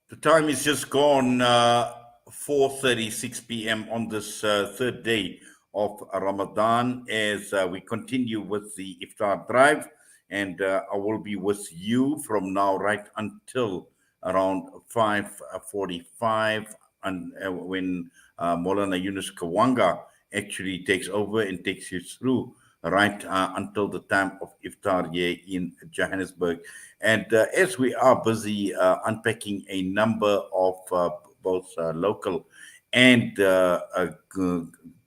The time is just gone 4:36 p.m. on this third day of Ramadan as we continue with the iftar drive, and I will be with you from now right until around 5:45, and when Maulana Yunus Kawanga actually takes over and takes you through right until the time of iftar here in Johannesburg. And as we are busy unpacking a number of both local and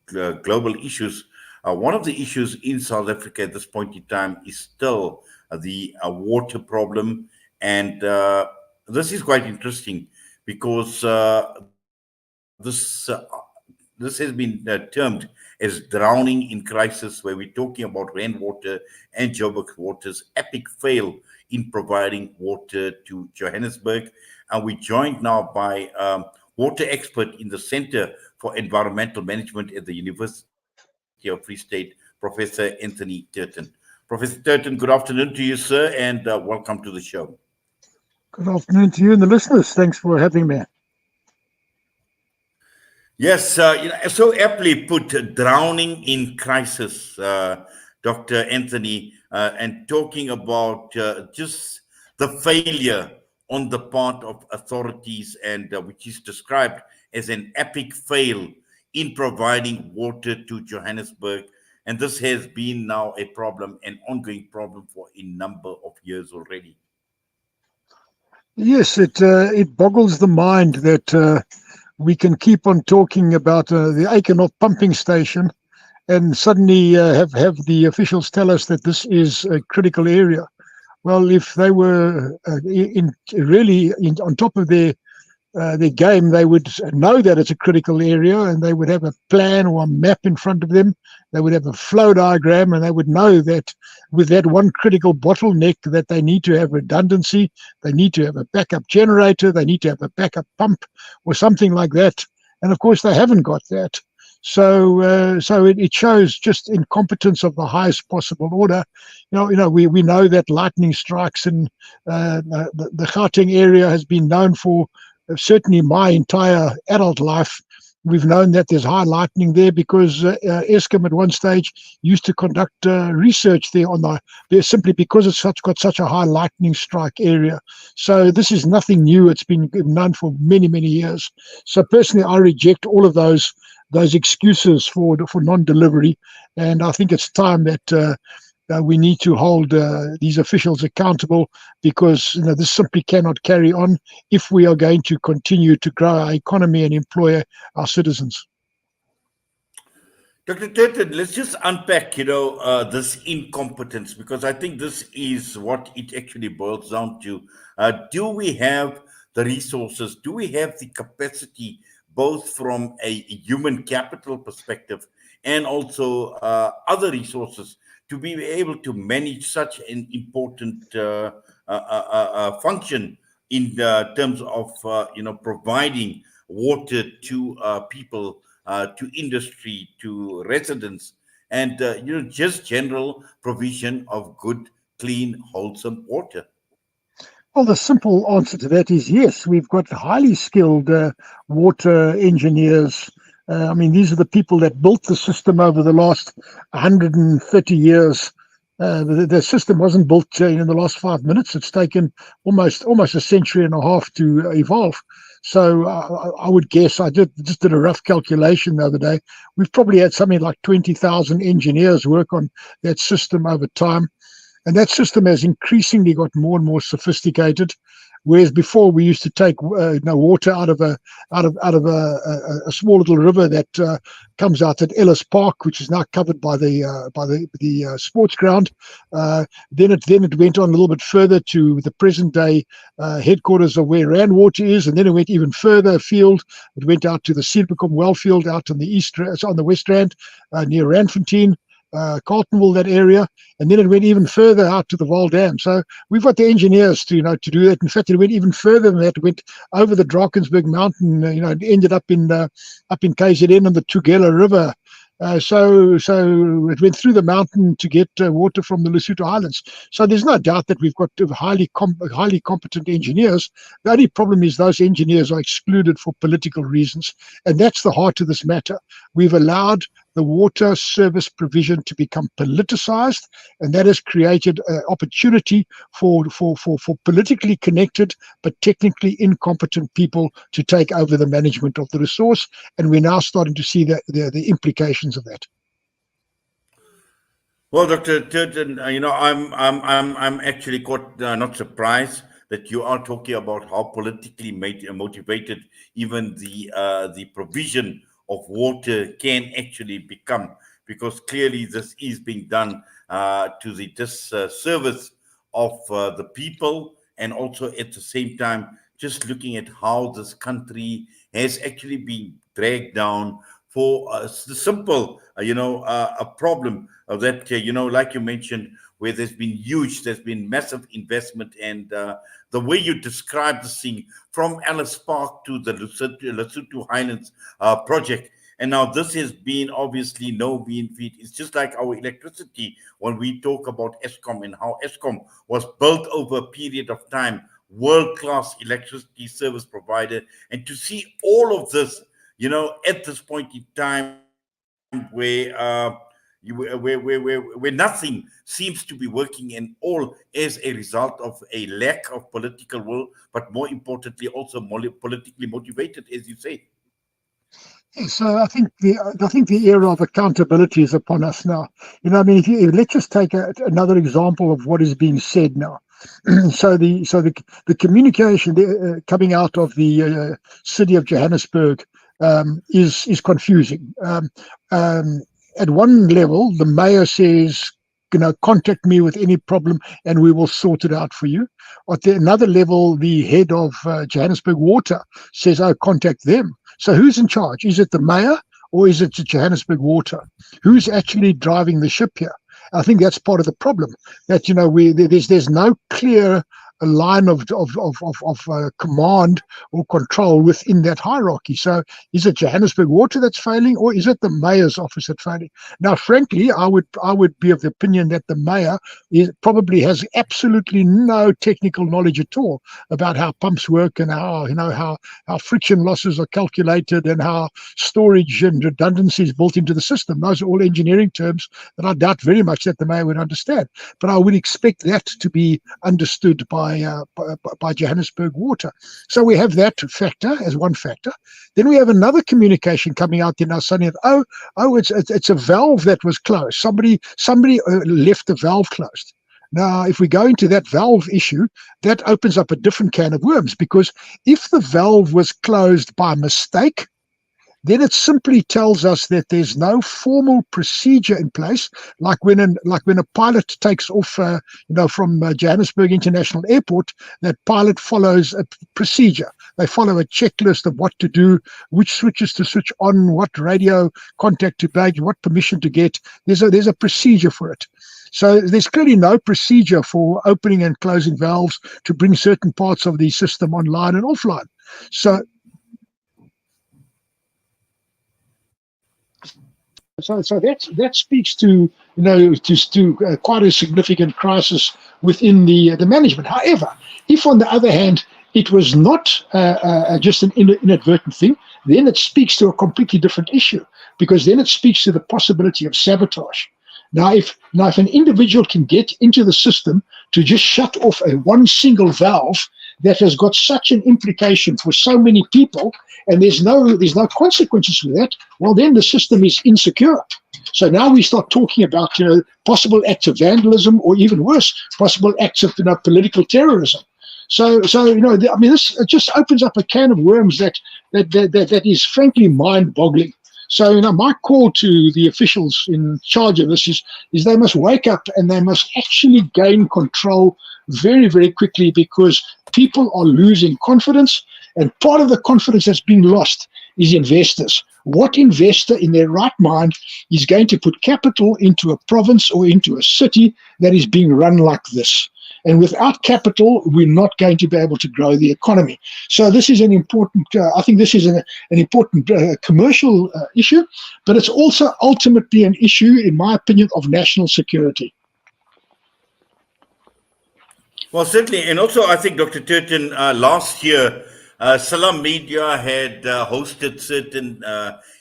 global issues, one of the issues in South Africa at this point in time is still the water problem. And this is quite interesting because this has been termed as drowning in crisis, where we're talking about rainwater and Joburg Water's epic fail in providing water to Johannesburg. And we're joined now by water expert in the Center for Environmental Management at the University of Free State, Professor Anthony Turton. Professor Turton, good afternoon to you, sir, and welcome to the show. Good afternoon to you and the listeners. Thanks for having me. Yes, so aptly put, drowning in crisis, Dr. Anthony, and talking about just the failure on the part of authorities, and which is described as an epic fail in providing water to Johannesburg. And this has been now a problem, an ongoing problem for a number of years already. Yes, it boggles the mind that we can keep on talking about the Aikenhof pumping station and suddenly have the officials tell us that this is a critical area. Well, if they were on top of their game, they would know that it's a critical area, and they would have a plan or a map in front of them. They would have a flow diagram, and they would know that with that one critical bottleneck that they need to have redundancy, they need to have a backup generator, they need to have a backup pump or something like that. And of course, they haven't got that. So it shows just incompetence of the highest possible order. We know that lightning strikes in the Gauteng area has been known for certainly my entire adult life. We've known that there's high lightning there because Eskom at one stage used to conduct research there simply because it's got such a high lightning strike area. So this is nothing new. It's been known for many, many years. So personally, I reject all of those excuses for non-delivery, and I think it's time that we need to hold these officials accountable, because this simply cannot carry on if we are going to continue to grow our economy and employ our citizens. Dr. Turton, let's just unpack, this incompetence, because I think this is what it actually boils down to. Do we have the resources? Do we have the capacity, both from a human capital perspective and also other resources, to be able to manage such an important function in terms of providing water to people, to industry, to residents, and just general provision of good, clean, wholesome water? Well, the simple answer to that is yes. We've got highly skilled water engineers. These are the people that built the system over the last 130 years. The system wasn't built in the last 5 minutes. It's taken almost a century and a half to evolve. So I would guess, I just did a rough calculation the other day, we've probably had something like 20,000 engineers work on that system over time. And that system has increasingly got more and more sophisticated. Whereas before we used to take water out of a small little river that comes out at Ellis Park, which is now covered by the sports ground. Then it went on a little bit further to the present day headquarters of where Rand Water is, and then it went even further afield. It went out to the Silvercombe Wellfield out on the West Rand near Randfontein. Carltonville, that area, and then it went even further out to the Vaal Dam. So we've got the engineers to do that. In fact, it went even further than that. It went over the Drakensberg Mountain. It ended up in KZN on the Tugela River. So it went through the mountain to get water from the Lesotho Islands. So there's no doubt that we've got highly competent engineers. The only problem is those engineers are excluded for political reasons, and that's the heart of this matter. We've allowed the water service provision to become politicized, and that has created an opportunity for politically connected but technically incompetent people to take over the management of the resource, and we're now starting to see the implications of that. Well, Dr. Turton, I'm actually quite not surprised that you are talking about how politically motivated even the provision of water can actually become, because clearly this is being done to the disservice of the people, and also at the same time just looking at how this country has actually been dragged down for the simple, a problem that, like you mentioned, where there's been massive investment, and the way you describe this thing from Alice Park to the Lesotho Highlands project. And now this has been obviously no being feed. It's just like our electricity when we talk about Eskom and how Eskom was built over a period of time, world-class electricity service provider. And to see all of this, at this point in time where where nothing seems to be working, and all as a result of a lack of political will, but more importantly also politically motivated, as you say. So I think the era of accountability is upon us now. Let's just take another example of what is being said now. So the communication coming out of the city of Johannesburg is confusing. At one level, the mayor says, contact me with any problem and we will sort it out for you. At another level, the head of Johannesburg Water says, oh, contact them. So who's in charge? Is it the mayor or is it Johannesburg Water? Who's actually driving the ship here? I think that's part of the problem, that there's no clear line of command or control within that hierarchy. So is it Johannesburg Water that's failing, or is it the mayor's office that's failing? Now, frankly, I would be of the opinion that the mayor probably has absolutely no technical knowledge at all about how pumps work and how friction losses are calculated and how storage and redundancy is built into the system. Those are all engineering terms that I doubt very much that the mayor would understand. But I would expect that to be understood by Johannesburg Water. So we have that factor as one factor. Then we have another communication coming out there now saying, it's a valve that was closed. Somebody left the valve closed. Now, if we go into that valve issue, that opens up a different can of worms, because if the valve was closed by mistake, then it simply tells us that there's no formal procedure in place, like when a pilot takes off, from Johannesburg International Airport. That pilot follows a procedure. They follow a checklist of what to do, which switches to switch on, what radio contact to bag, what permission to get. There's a procedure for it. So there's clearly no procedure for opening and closing valves to bring certain parts of the system online and offline. So that speaks to quite a significant crisis within the management. However, if on the other hand it was not just an inadvertent thing, then it speaks to a completely different issue, because then it speaks to the possibility of sabotage. Now, if an individual can get into the system to just shut off one single valve that has got such an implication for so many people, and there's no consequences for that, well, then the system is insecure. So now we start talking about possible acts of vandalism, or even worse, possible acts of political terrorism. So this just opens up a can of worms that is frankly mind-boggling. So my call to the officials in charge of this is they must wake up and they must actually gain control very, very quickly, because people are losing confidence, and part of the confidence that's being lost is investors. What investor in their right mind is going to put capital into a province or into a city that is being run like this? And without capital, we're not going to be able to grow the economy. So this is an important, I think this is an important commercial issue, but it's also ultimately an issue, in my opinion, of national security. Well, certainly. And also, I think, Dr. Turton, last year, Salam Media had hosted certain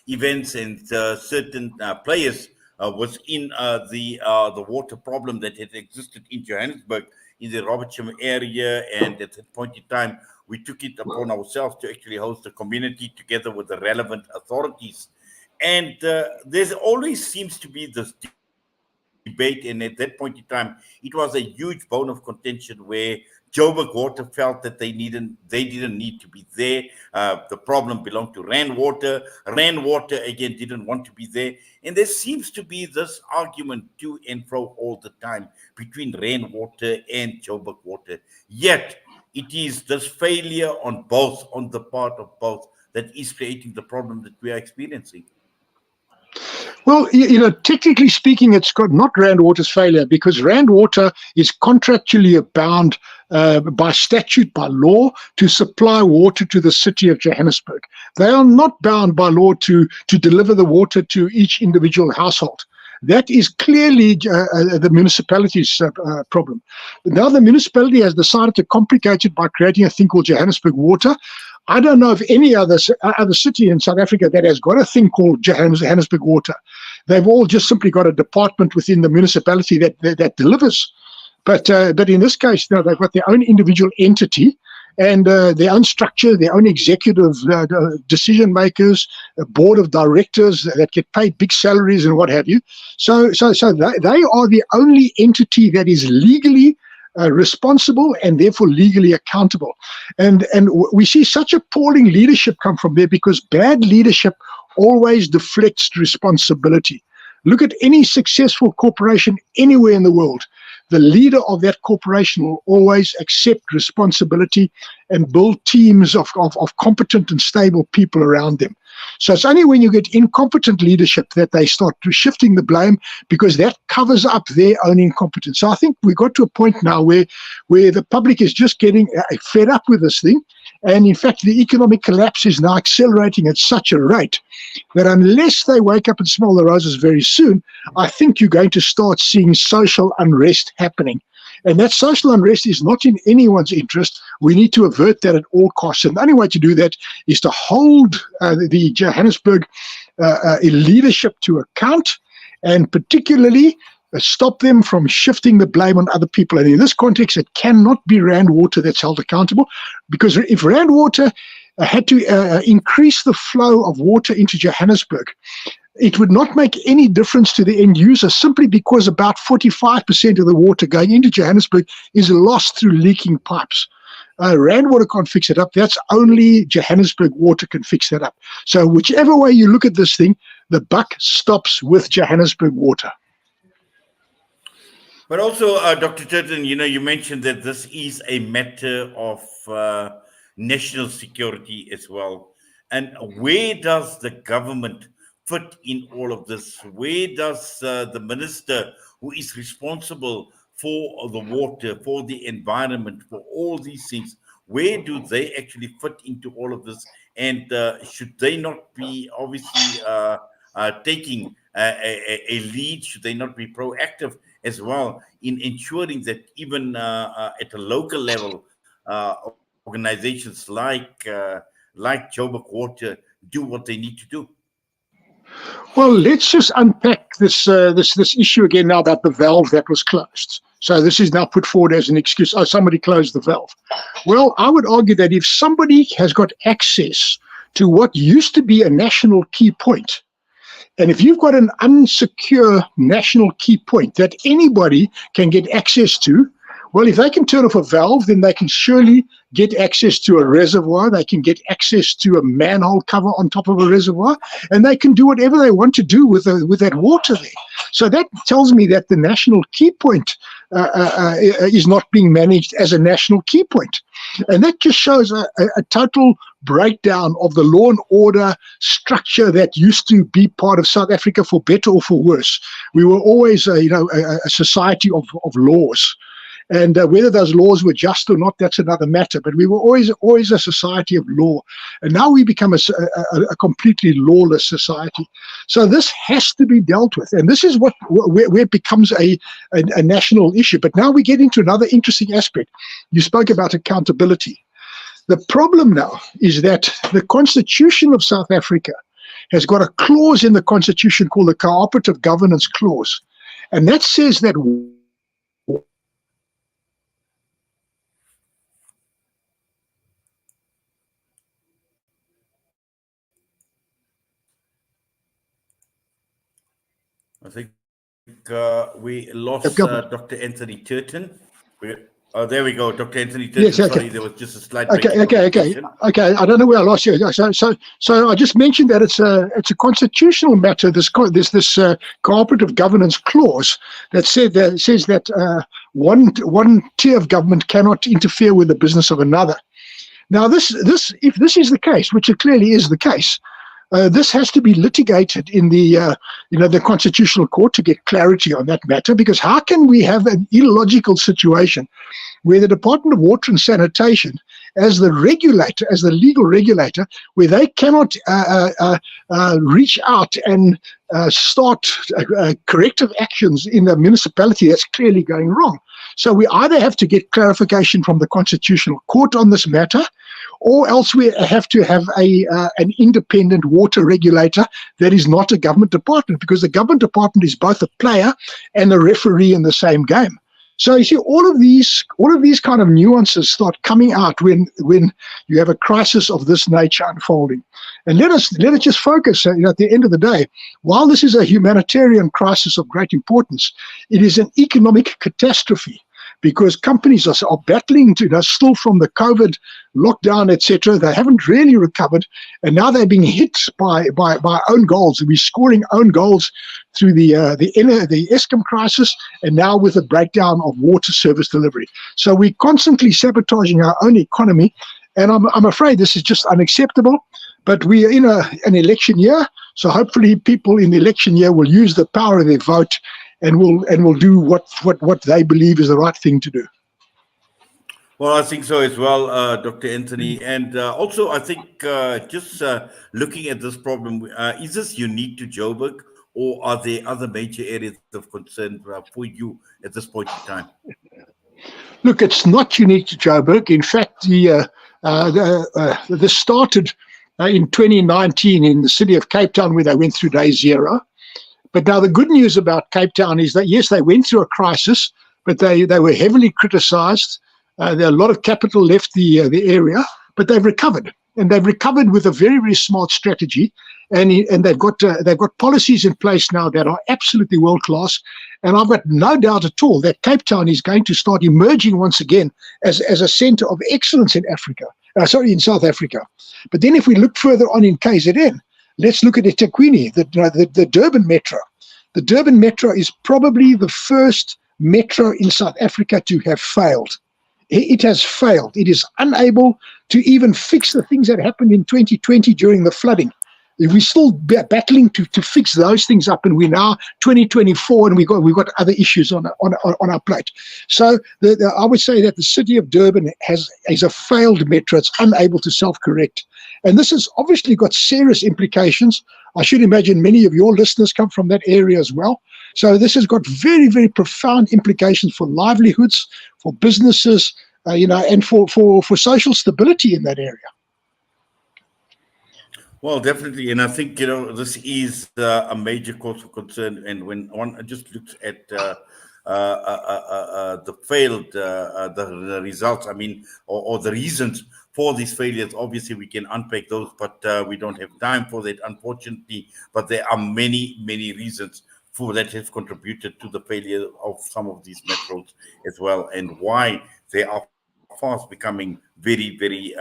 events, and certain players was in the water problem that had existed in Johannesburg, in the Robertsham area. And at that point in time, we took it upon ourselves to actually host the community together with the relevant authorities. And there's always seems to be this debate, and at that point in time, it was a huge bone of contention where Joburg Water felt that they didn't need to be there. The problem belonged to Rand Water. Rand Water again didn't want to be there, and there seems to be this argument to and fro all the time between Rand Water and Joburg Water. Yet it is this failure on the part of both, that is creating the problem that we are experiencing. Well, technically speaking, it's got not Rand Water's failure, because Rand Water is contractually bound by statute, by law, to supply water to the city of Johannesburg. They are not bound by law to deliver the water to each individual household. That is clearly the municipality's problem. Now the municipality has decided to complicate it by creating a thing called Johannesburg Water. I don't know of any other city in South Africa that has got a thing called Johannesburg Water. They've all just simply got a department within the municipality that delivers. But in this case, they've got their own individual entity and their own structure, their own executive decision makers, a board of directors that get paid big salaries and what have you. So they are the only entity that is legally responsible and therefore legally accountable. And we see such appalling leadership come from there, because bad leadership always deflects responsibility. Look at any successful corporation anywhere in the world. The leader of that corporation will always accept responsibility and build teams of competent and stable people around them. So it's only when you get incompetent leadership that they start shifting the blame, because that covers up their own incompetence. So I think we got to a point now where the public is just getting fed up with this thing. And in fact, the economic collapse is now accelerating at such a rate that unless they wake up and smell the roses very soon, I think you're going to start seeing social unrest happening. And that social unrest is not in anyone's interest. We need to avert that at all costs. And the only way to do that is to hold the Johannesburg leadership to account, and particularly stop them from shifting the blame on other people. And in this context, it cannot be Rand Water that's held accountable, because if Rand Water had to increase the flow of water into Johannesburg, it would not make any difference to the end user, simply because about 45% of the water going into Johannesburg is lost through leaking pipes. Rand Water can't fix it up. That's only Johannesburg Water can fix that up. So whichever way you look at this thing, the buck stops with Johannesburg Water. But also, Dr. Turton, you mentioned that this is a matter of national security as well. And where does the government fit in all of this? Where does the minister, who is responsible for the water, for the environment, for all these things, where do they actually fit into all of this? And should they not be obviously taking a lead? Should they not be proactive as well in ensuring that even at a local level, organizations like Joburg Water do what they need to do? Well, let's just unpack this issue again now about the valve that was closed. So this is now put forward as an excuse. Oh, somebody closed the valve. Well, I would argue that if somebody has got access to what used to be a national key point, and if you've got an unsecure national key point that anybody can get access to, well, if they can turn off a valve, then they can surely get access to a reservoir. They can get access to a manhole cover on top of a reservoir, and they can do whatever they want to do with that water there. So that tells me that the national key point is not being managed as a national key point. And that just shows a total breakdown of the law and order structure that used to be part of South Africa, for better or for worse. We were always a society of laws. And whether those laws were just or not, that's another matter. But we were always a society of law. And now we become a completely lawless society. So this has to be dealt with. And this is where it becomes a national issue. But now we get into another interesting aspect. You spoke about accountability. The problem now is that the Constitution of South Africa has got a clause in the Constitution called the Cooperative Governance Clause. And that says that I think we lost Dr. Anthony Turton. There we go, Dr. Anthony Turton. Yes, okay. Sorry, there was just a slight Okay. I don't know where I lost you. So I just mentioned that it's a constitutional matter. This cooperative governance clause that says that one tier of government cannot interfere with the business of another. Now, if this is the case, which it clearly is the case, this has to be litigated in the Constitutional Court to get clarity on that matter. Because how can we have an illogical situation where the Department of Water and Sanitation, as the regulator, as the legal regulator, where they cannot reach out and start corrective actions in the municipality that's clearly going wrong? So we either have to get clarification from the Constitutional Court on this matter, or else we have to have an independent water regulator that is not a government department, because the government department is both a player and a referee in the same game. So you see, all of these kind of nuances start coming out when you have a crisis of this nature unfolding. And let us just focus. At the end of the day, while this is a humanitarian crisis of great importance, it is an economic catastrophe, because companies are battling still from the COVID lockdown, etc. They haven't really recovered, and now they're being hit by own goals. We're scoring own goals through the Eskom crisis, and now with the breakdown of water service delivery. So we're constantly sabotaging our own economy, and I'm afraid this is just unacceptable. But we are in an election year, so hopefully people in the election year will use the power of their vote and will do what they believe is the right thing to do. Well, I think so as well, Dr. Anthony. And also, I think just looking at this problem, is this unique to Joburg, or are there other major areas of concern for you at this point in time? Look, it's not unique to Joburg. In fact, this started in 2019 in the city of Cape Town, where they went through day zero. But now the good news about Cape Town is that, yes, they went through a crisis, but they were heavily criticized. There are a lot of capital left the area, but they've recovered. And they've recovered with a very, very smart strategy. And they've got policies in place now that are absolutely world-class. And I've got no doubt at all that Cape Town is going to start emerging once again as a center of excellence in in South Africa. But then if we look further on in KZN, let's look at eThekwini, the Durban Metro. The Durban Metro is probably the first metro in South Africa to have failed. It has failed. It is unable to even fix the things that happened in 2020 during the flooding. We're still battling to fix those things up, and we're now 2024, and we've got other issues on our plate. So I would say that the city of Durban is a failed metro. It's unable to self-correct, and this has obviously got serious implications. I should imagine many of your listeners come from that area as well. So this has got very, very profound implications for livelihoods, for businesses, and for social stability in that area. Well, definitely, and I think this is a major cause for concern. And when one just looks at the failed the results, I mean, or the reasons for these failures, obviously we can unpack those, but we don't have time for that, unfortunately. But there are many, many reasons for that have contributed to the failure of some of these metros as well, and why they are fast becoming very, very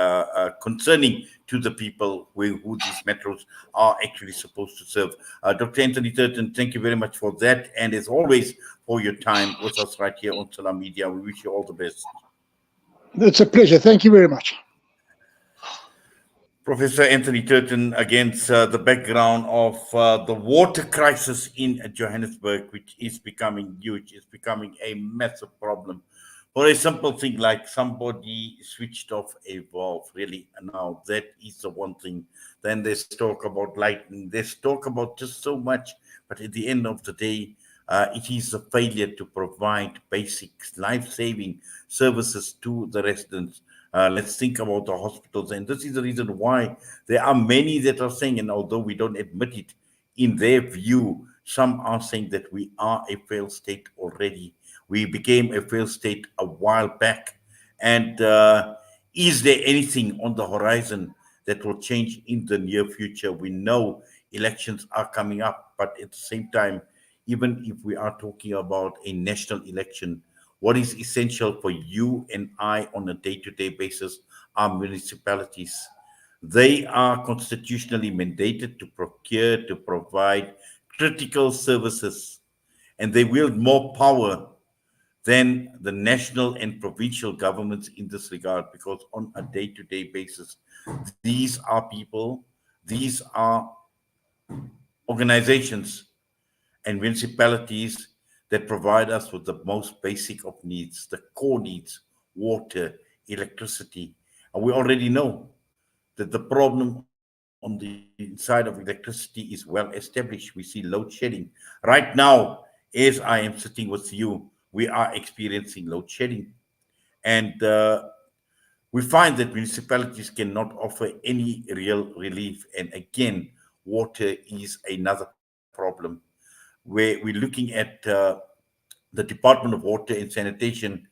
concerning to the people who these metros are actually supposed to serve. Dr. Anthony Turton, thank you very much for that, and as always, for your time with us right here on Solar Media. We wish you all the best. It's a pleasure. Thank you very much. Professor Anthony Turton, against the background of the water crisis in Johannesburg, which is becoming huge, is becoming a massive problem For a simple thing like somebody switched off a valve, really, now that is the one thing. Then there's talk about lightning, there's talk about just so much, but at the end of the day, it is a failure to provide basic life-saving services to the residents. Let's think about the hospitals, and this is the reason why there are many that are saying, and although we don't admit it, in their view, some are saying that we are a failed state already. We became a failed state a while back. And is there anything on the horizon that will change in the near future? We know elections are coming up, but at the same time, even if we are talking about a national election, what is essential for you and I on a day-to-day basis are municipalities. They are constitutionally mandated to procure, to provide critical services, and they wield more power than the national and provincial governments in this regard, because on a day-to-day basis, these are people, these are organizations and municipalities that provide us with the most basic of needs, the core needs: water, electricity. And we already know that the problem on the side of electricity is well established. We see load shedding. Right now, as I am sitting with you, we are experiencing load shedding. And we find that municipalities cannot offer any real relief. And again, water is another problem where we're looking at the Department of Water and Sanitation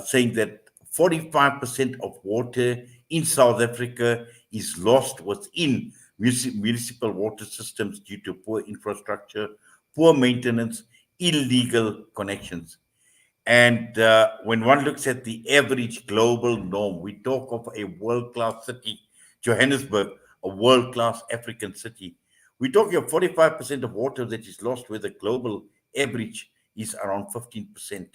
saying that 45% of water in South Africa is lost within municipal water systems due to poor infrastructure, poor maintenance, illegal connections. And when one looks at the average global norm, we talk of a world class city, Johannesburg, a world class African city. We're talking of 45% of water that is lost, where the global average is around 15%.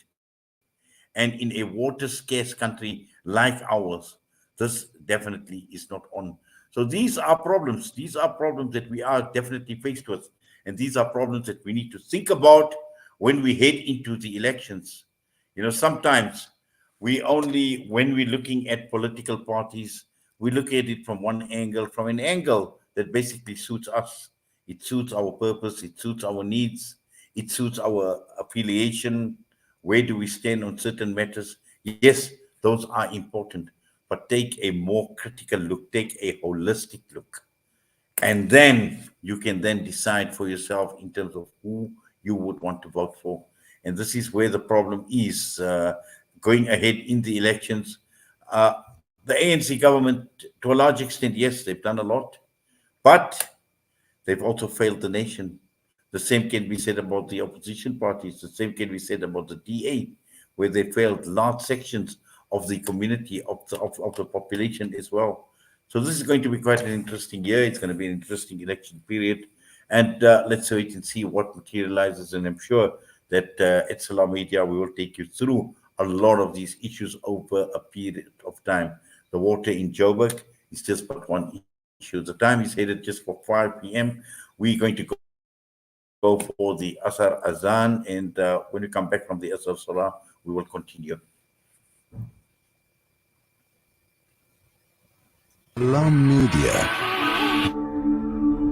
And in a water scarce country like ours, this definitely is not on. So these are problems. These are problems that we are definitely faced with. And these are problems that we need to think about when we head into the elections. You know, sometimes we only, when we're looking at political parties, we look at it from an angle that basically suits us. It suits our purpose, it suits our needs, it suits our affiliation. Where do we stand on certain matters? Yes, those are important, but take a more critical look, take a holistic look, and then you can then decide for yourself in terms of who you would want to vote for. And this is where the problem is going ahead in the elections. The ANC government, to a large extent, yes, they've done a lot, but they've also failed the nation. The same can be said about the opposition parties. The same can be said about the DA, where they failed large sections of the community, of the population as well. So this is going to be quite an interesting year. It's going to be an interesting election period. And let's wait and see what materializes. And I'm sure that at Salam Media, we will take you through a lot of these issues over a period of time. The water in Joburg is just but one issue. The time is headed just for 5 p.m. We're going to go for the Asar Azan. And when we come back from the Asar Salah, we will continue. Salam Media